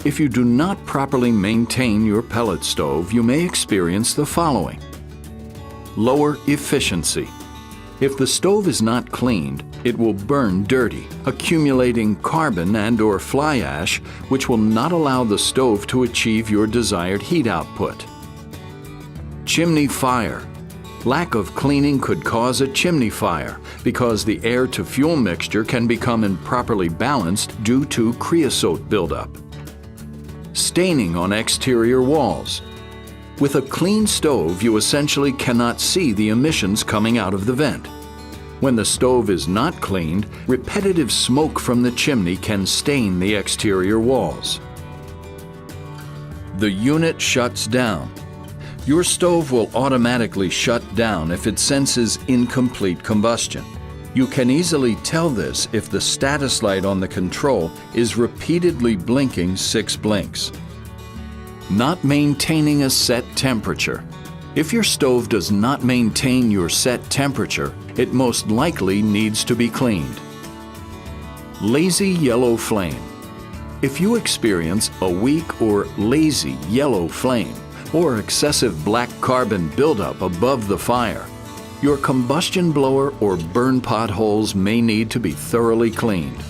If you do not properly maintain your pellet stove, you may experience the following. Lower efficiency. If the stove is not cleaned, it will burn dirty, accumulating carbon and/or fly ash, which will not allow the stove to achieve your desired heat output. Chimney fire. Lack of cleaning could cause a chimney fire because the air-to-fuel mixture can become improperly balanced due to creosote buildup. Staining on exterior walls. With a clean stove, you essentially cannot see the emissions coming out of the vent. When the stove is not cleaned, repetitive smoke from the chimney can stain the exterior walls. The unit shuts down. Your stove will automatically shut down if it senses incomplete combustion. You can easily tell this if the status light on the control is repeatedly blinking 6 blinks. Not maintaining a set temperature. If your stove does not maintain your set temperature, it most likely needs to be cleaned. Lazy yellow flame. If you experience a weak or lazy yellow flame or excessive black carbon buildup above the fire, your combustion blower or burn pot holes may need to be thoroughly cleaned.